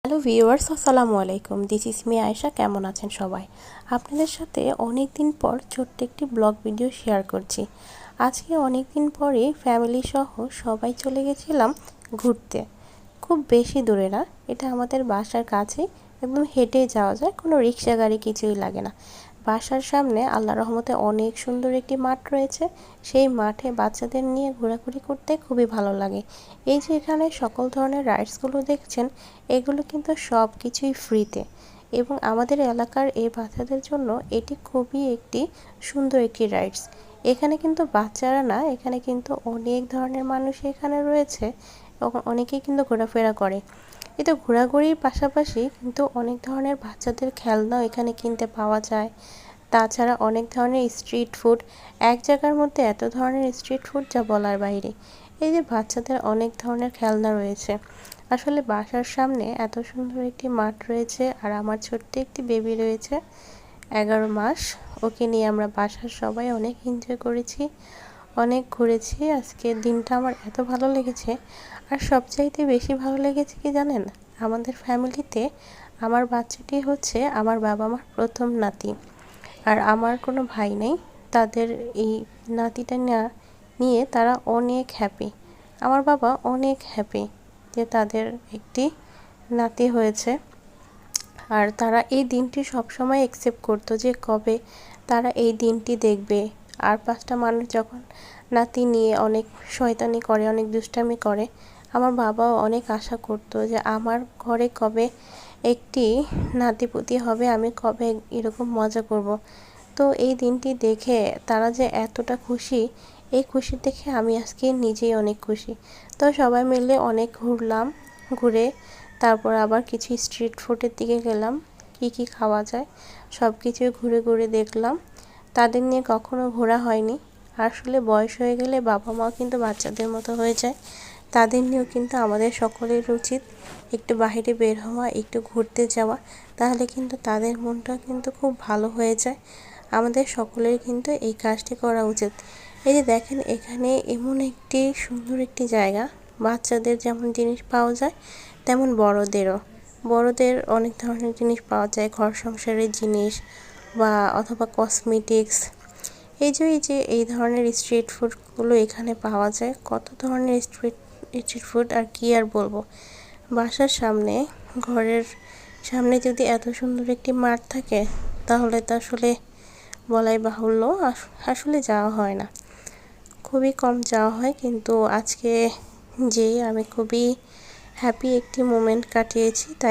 Hello viewers, আসসালামু আলাইকুম। This is me Ayesha. কেমন আছেন সবাই? আপনাদের সাথে অনেক দিন পর ছোট্ট একটি ব্লগ ভিডিও শেয়ার করছি। আজকে অনেক দিন পরে ফ্যামিলি সহ সবাই চলে গেছিলাম ঘুরতে। খুব বেশি দূরে না, এটা আমাদের বাসার কাছে, একদম হেঁটে যাওয়া যায়, কোনো রিক্সা গাড়ি কিছুই লাগে না। বাসার সামনে আল্লাহর রহমতে অনেক সুন্দর একটি মাঠ রয়েছে। সেই মাঠে বাচ্চাদের নিয়ে ঘোরাঘুরি করতে খুবই ভালো লাগে। এই যে এখানে সকল ধরনের রাইডসগুলো দেখছেন, এগুলো কিন্তু সব কিছুই ফ্রিতে, এবং আমাদের এলাকার এই বাচ্চাদের জন্য এটি খুবই একটি সুন্দর একটি রাইডস। এখানে কিন্তু বাচ্চারা না, এখানে কিন্তু অনেক ধরনের মানুষ এখানে রয়েছে এবং অনেকেই কিন্তু ঘোরাফেরা করে। এটা ঘোরাঘুরির পাশাপাশি কিন্তু অনেক ধরনের বাচ্চাদের খেলনাও এখানে কিনতে পাওয়া যায়। তাছাড়া অনেক ধরনের স্ট্রিট ফুড, এক জায়গার মধ্যে এত ধরনের স্ট্রিট ফুড যা বলার বাইরে। এই যে বাচ্চাদের অনেক ধরনের খেলনা রয়েছে। আসলে বাসার সামনে এত সুন্দর একটি মাঠ রয়েছে, আর আমার ছোট্ট একটি বেবি রয়েছে 11 মাস। ওকে নিয়ে আমরা বাসার সবাই অনেক এনজয় করেছি, অনেক ঘুরেছি। আজকের দিনটা আমার এত ভালো লেগেছে। আর সবচাইতে বেশি ভালো লেগেছে কি জানেন, আমাদের ফ্যামিলিতে আমার বাচ্চাটি হচ্ছে আমার বাবা মার প্রথম নাতি। আর আমার কোনো ভাই নেই। তাদের এই নাতিটা নিয়ে তারা অনেক হ্যাপি। আমার বাবা অনেক হ্যাপি যে তাদের একটি নাতি হয়েছে। আর তারা এই দিনটি সবসময় অ্যাকসেপ্ট করতো যে কবে তারা এই দিনটি দেখবে। আর 5টা মানুষ যখন নাতি নিয়ে অনেক শয়তানি করে, অনেক দুষ্টামি করে, আমার বাবাও অনেক আশা করতো যে আমার ঘরে কবে একটি নাতিপুতি হবে, আমি কবে এরকম মজা করব। তো এই দিনটি দেখে তারা যে এতটা খুশি, এই খুশি দেখে আমি আজকে নিজেই অনেক খুশি। তো সবাই মিলে অনেক ঘুরলাম, ঘুরে তারপর আবার কিছু স্ট্রিট ফুডের দিকে গেলাম। কি খাওয়া যায় সব কিছুই ঘুরে ঘুরে দেখলাম। তাদের নিয়ে কখনো ঘোরা হয়নি। আসলে বয়স হয়ে গেলে বাবা মাও কিন্তু বাচ্চাদের মতো হয়ে যায়। তাদের নিয়েও কিন্তু আমাদের সকলের উচিত একটু বাইরে বের হওয়া, একটু ঘুরতে যাওয়া। তাহলে কিন্তু তাদের মনটা কিন্তু খুব ভালো হয়ে যায়। আমাদের সকলের কিন্তু এই কাজটি করা উচিত। এই যে দেখেন, এখানে এমন একটি সুন্দর একটি জায়গা, বাচ্চাদের যেমন জিনিস পাওয়া যায় তেমন বড়দের অনেক ধরনের জিনিস পাওয়া যায়, ঘর সংসারের জিনিস বা অথবা কসমেটিক্স। এই ধরনের স্ট্রিট ফুডগুলো এখানে পাওয়া যায়। কত ধরনের স্ট্রিট ফুড আর কি আর বলবো। বাসার সামনে, ঘরের সামনে যদি এত সুন্দর একটি মাঠ থাকে, তাহলে তো আসলে বলাই বাহুল্য। আসলে যাওয়া হয় না, খুবই কম যাওয়া হয়, কিন্তু আজকে আমি খুবই হ্যাপি একটি মোমেন্ট কাটিয়েছি। তাই